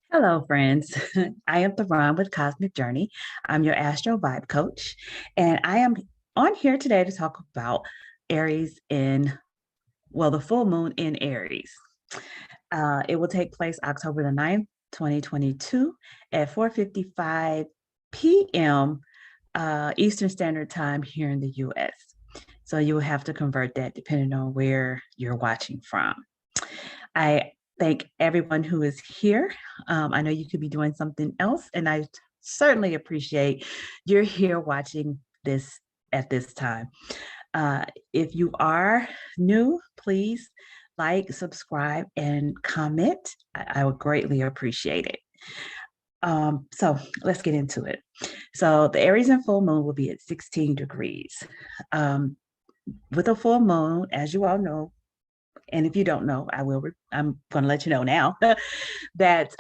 Hello, friends. I am Theron with Cosmic Journey. I'm your Astro Vibe Coach, and I am on here today to talk about Aries the full moon in Aries. It will take place October the 9th, 2022 at 4:55 p.m. Eastern Standard Time here in the US. So you will have to convert that depending on where you're watching from. I thank everyone who is here. I know you could be doing something else, and I certainly appreciate you're here watching this at this time. Uh, if you are new, please like, subscribe, and comment. I would greatly appreciate it. So let's get into it. So the Aries and full moon will be at 16 degrees. Um, with a full moon, as you all know, and if you don't know, I'm going to let you know now that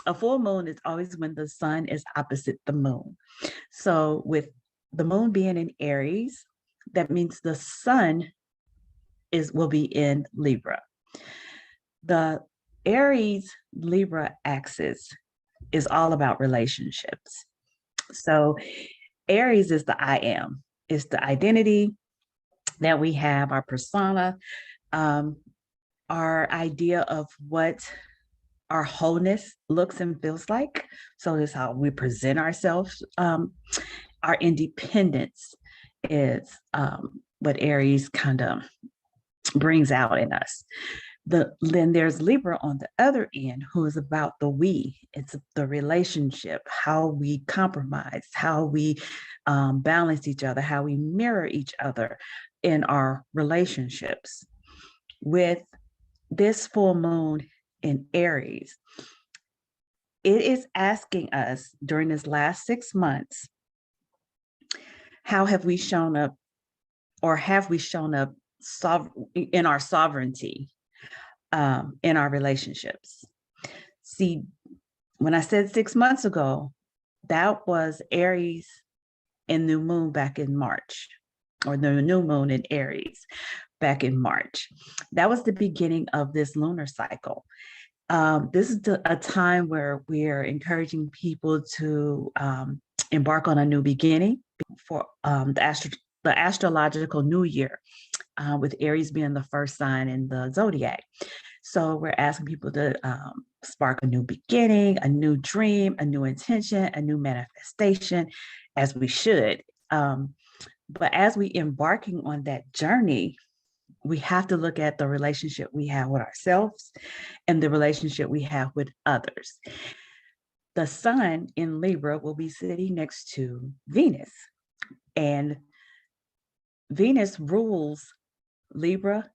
a full moon is always when the sun is opposite the moon. So with the moon being in Aries, that means the sun is will be in Libra. The Aries Libra axis is all about relationships. So Aries is the I am. It's the identity that we have, our persona, um, our idea of what our wholeness looks and feels like. So this is how we present ourselves. Our independence is what Aries kind of brings out in us. Then there's Libra on the other end, who is about the we. It's the relationship, how we compromise, how we balance each other, how we mirror each other in our relationships. With this full moon in Aries, it is asking us during this last 6 months, how have we shown up, or have we shown up in our sovereignty, in our relationships? See, when I said 6 months ago, that was Aries and new moon back in March, or the new moon in Aries back in March. That was the beginning of this lunar cycle. This is a time where we're encouraging people to embark on a new beginning for the astrological new year, with Aries being the first sign in the zodiac. So we're asking people to spark a new beginning, a new dream, a new intention, a new manifestation, as we should. But as we embarking on that journey, we have to look at the relationship we have with ourselves and the relationship we have with others. The sun in Libra will be sitting next to Venus, and Venus rules Libra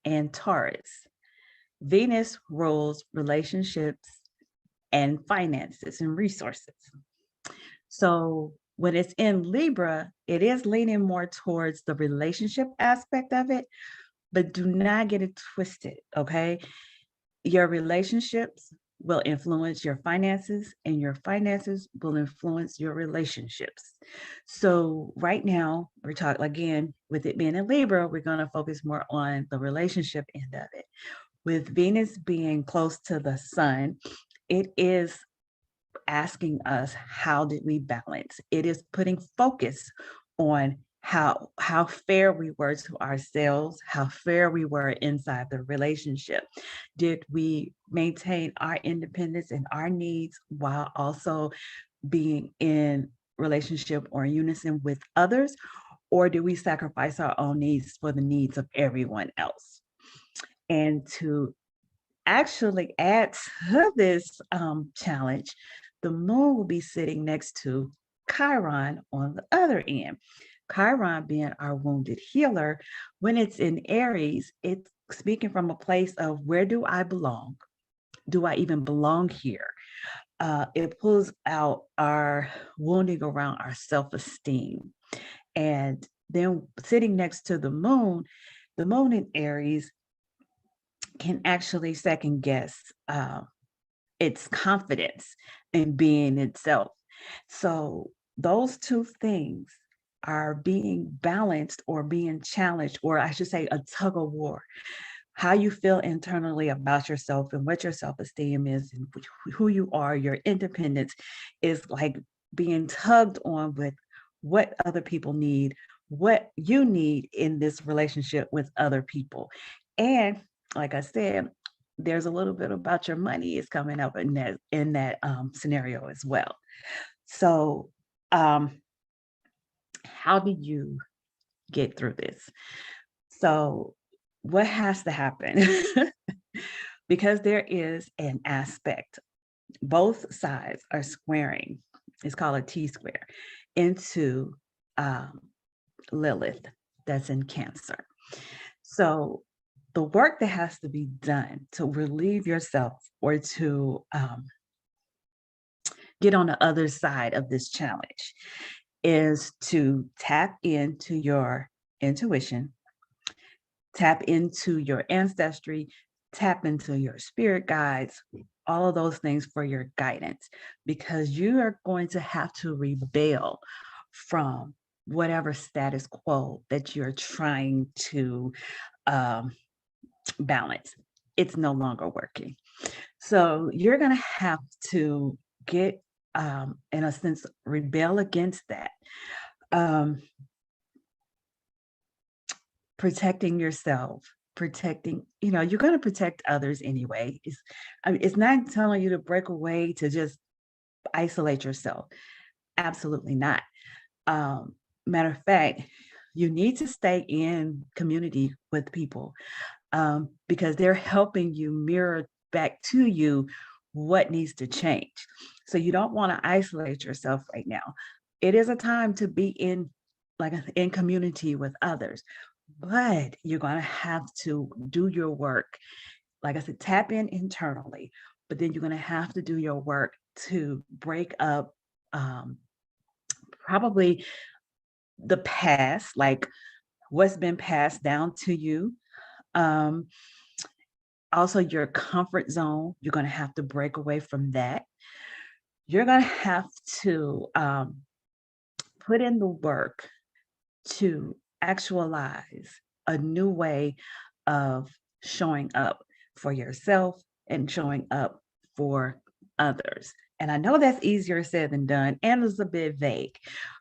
and Taurus. Venus rules relationships and finances and resources. So when it's in Libra, it is leaning more towards the relationship aspect of it, but do not get it twisted, okay? Your relationships will influence your finances, and your finances will influence your relationships. So right now, we're talking again, with it being in Libra, we're going to focus more on the relationship end of it. With Venus being close to the sun, it is asking us, how did we balance? It is putting focus on how fair we were to ourselves, how fair we were inside the relationship. Did we maintain our independence and our needs while also being in relationship or unison with others? Or do we sacrifice our own needs for the needs of everyone else? And to actually add to this challenge, the moon will be sitting next to Chiron on the other end. Chiron being our wounded healer, when it's in Aries, it's speaking from a place of, where do I belong? Do I even belong here? It pulls out our wounding around our self-esteem. And then sitting next to the moon in Aries can actually second guess its confidence in being itself. So those two things are being balanced or being challenged, or I should say a tug of war, how you feel internally about yourself and what your self-esteem is and who you are, your independence is like being tugged on with what other people need, what you need in this relationship with other people. And like I said, there's a little bit about your money is coming up in that scenario as well. So um, how do you get through this? So what has to happen? Because there is an aspect, both sides are squaring, it's called a T-square, into um, Lilith that's in Cancer. So the work that has to be done to relieve yourself or to get on the other side of this challenge is to tap into your intuition, tap into your ancestry, tap into your spirit guides, all of those things for your guidance, because you are going to have to rebel from whatever status quo that you're trying to um, balance. It's no longer working. So you're going to have to get, in a sense, rebel against that. Um, Protecting yourself, protecting, you're going to protect others anyway. It's not telling you to break away to just isolate yourself. Absolutely not. Matter of fact, you need to stay in community with people because they're helping you mirror back to you what needs to change. So you don't want to isolate yourself right now. It is a time to be in community with others, but you're going to have to do your work. Like I said, tap in internally, but then you're going to have to do your work to break up probably the past, like what's been passed down to you. Um, Also, your comfort zone, you're going to have to break away from that. You're going to have to put in the work to actualize a new way of showing up for yourself and showing up for others. And I know that's easier said than done, and it's a bit vague,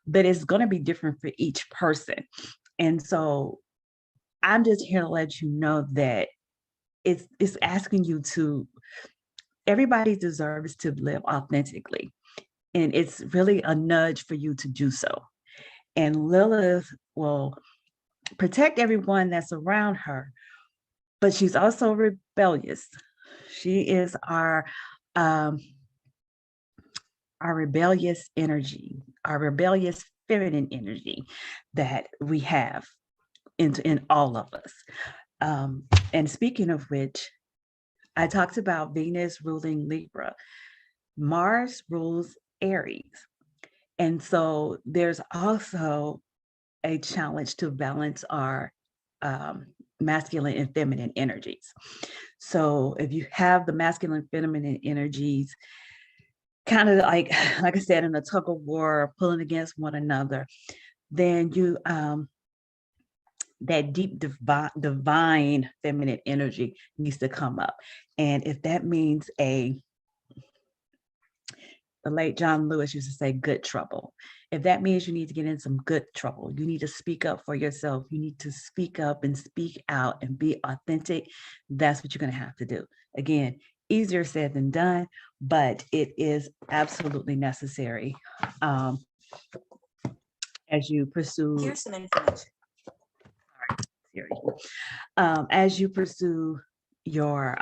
but it's going to be different for each person. And so I'm just here to let you know that it's asking you to, everybody deserves to live authentically. And it's really a nudge for you to do so. And Lilith will protect everyone that's around her, but she's also rebellious. She is um, our rebellious energy, our rebellious feminine energy that we have in all of us. And speaking of which, I talked about Venus ruling Libra. Mars rules Aries. And so there's also a challenge to balance our um, masculine and feminine energies. So if you have the masculine, feminine energies, kind of like I said, in a tug of war, pulling against one another, then you that deep divine feminine energy needs to come up. And if that means the late John Lewis used to say good trouble. If that means you need to get in some good trouble, you need to speak up for yourself. You need to speak up and speak out and be authentic. That's what you're going to have to do. Again, easier said than done, but it is absolutely necessary as you pursue. Here's some information. Siri. As you pursue your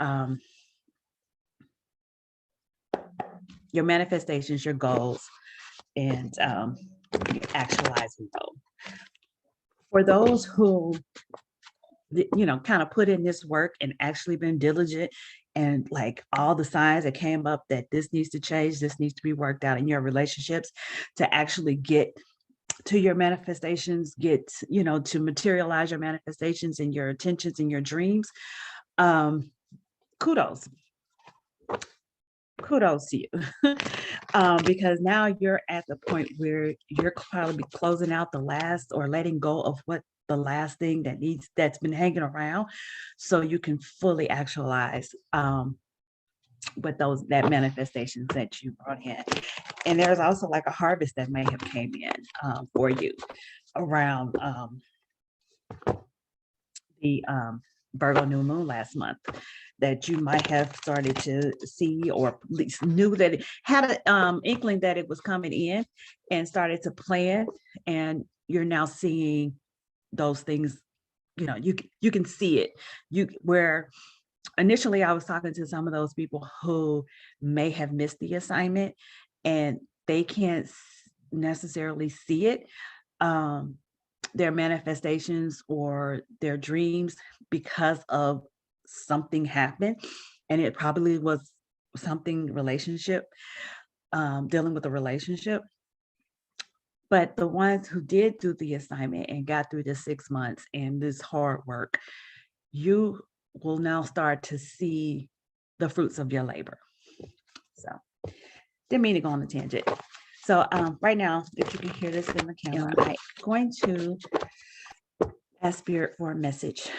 manifestations, your goals, and actualizing those. For those who, kind of put in this work and actually been diligent, and like all the signs that came up that this needs to change, this needs to be worked out in your relationships to actually get to your manifestations, to materialize your manifestations and your intentions and your dreams. Kudos. kudos to you. Because now you're at the point where you're probably closing out the last or letting go of what the last thing that's been hanging around, so you can fully actualize with those that manifestations that you brought in. And there's also like a harvest that may have came in for you around the Virgo new moon last month, that you might have started to see, or at least knew that it had an inkling that it was coming in and started to plan. And you're now seeing those things, you can see it. Where initially I was talking to some of those people who may have missed the assignment and they can't necessarily see it, their manifestations or their dreams, because of something happened. And it probably was something relationship, dealing with a relationship. But the ones who did do the assignment and got through the 6 months and this hard work, you will now start to see the fruits of your labor. So didn't mean to go on a tangent. So right now, if you can hear this in the camera, I'm going to ask Spirit for a message,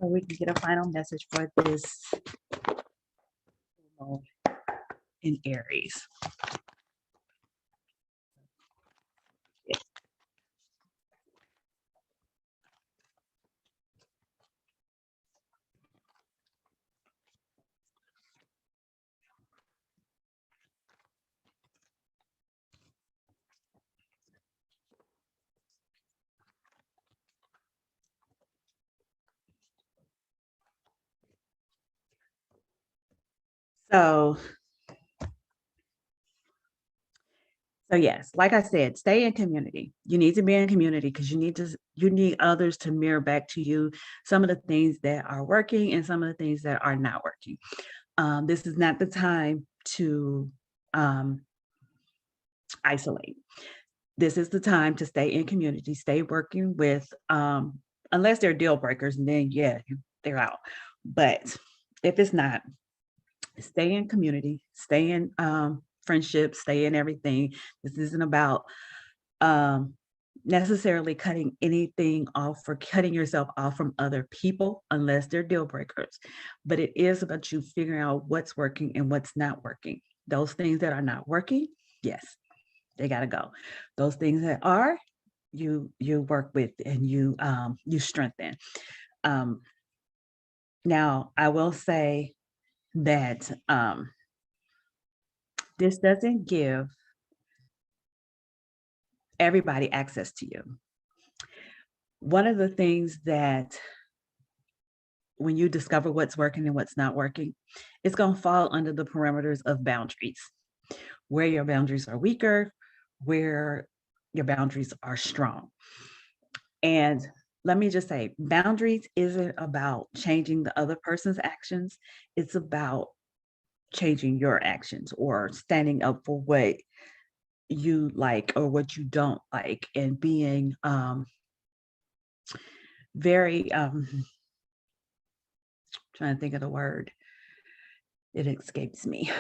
so we can get a final message for this in Aries. So yes, like I said, stay in community. You need to be in community because you need others to mirror back to you some of the things that are working and some of the things that are not working. This is not the time to isolate. This is the time to stay in community, stay working with, unless they're deal breakers, and then yeah, they're out. But if it's not, stay in community, stay in friendship, stay in everything. This isn't about necessarily cutting anything off or cutting yourself off from other people unless they're deal breakers. But it is about you figuring out what's working and what's not working. Those things that are not working, yes, they got to go. Those things that are, you work with and you strengthen. Now I will say that this doesn't give everybody access to you. One of the things that when you discover what's working and what's not working, it's going to fall under the parameters of boundaries, where your boundaries are weaker, where your boundaries are strong. And let me just say, boundaries isn't about changing the other person's actions. It's about changing your actions or standing up for what you like or what you don't like, and being very trying to think of the word, it escapes me.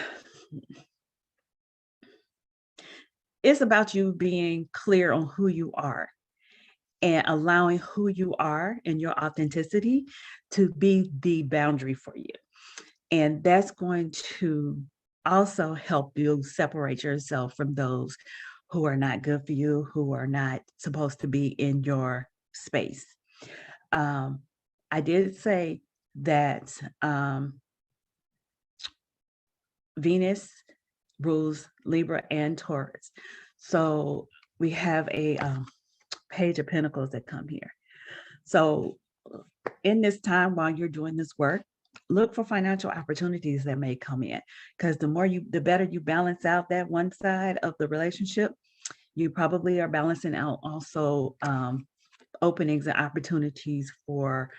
It's about you being clear on who you are and allowing who you are and your authenticity to be the boundary for you. And that's going to also help you separate yourself from those who are not good for you, who are not supposed to be in your space. I did say that Venus rules Libra and Taurus. So we have a Page of Pentacles that come here. So in this time while you're doing this work, look for financial opportunities that may come in, because the better you balance out that one side of the relationship, you probably are balancing out also openings and opportunities for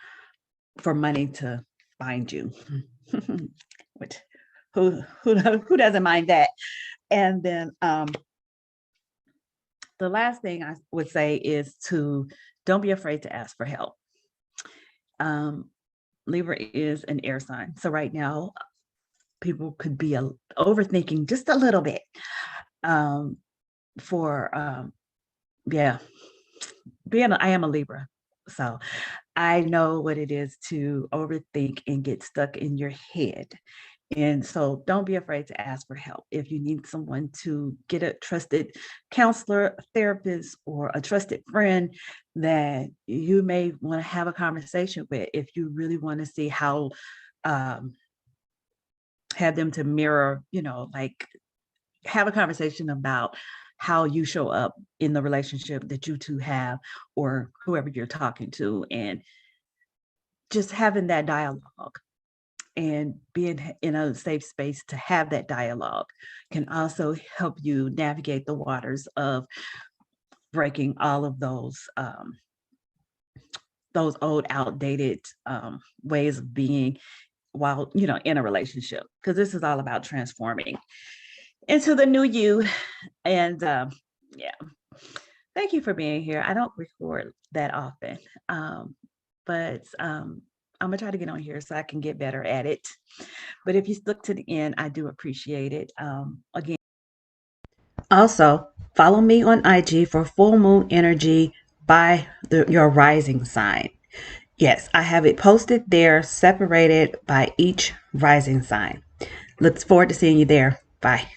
money to find you. Which who doesn't mind that? And then the last thing I would say is to don't be afraid to ask for help. Libra is an air sign. So right now, people could be overthinking just a little bit. Um, for yeah, I am a Libra, so I know what it is to overthink and get stuck in your head. And so don't be afraid to ask for help. If you need someone to get a trusted counselor, a therapist, or a trusted friend that you may want to have a conversation with, if you really want to see how, um, have them to mirror, like have a conversation about how you show up in the relationship that you two have or whoever you're talking to, and just having that dialogue and being in a safe space to have that dialogue can also help you navigate the waters of breaking all of those old outdated ways of being while in a relationship, because this is all about transforming into the new you. And yeah, thank you for being here. I don't record that often, but I'm gonna try to get on here so I can get better at it. But if you stuck to the end, I do appreciate it. Again, also follow me on IG for full moon energy by your rising sign. Yes, I have it posted there, separated by each rising sign. Looks forward to seeing you there. Bye.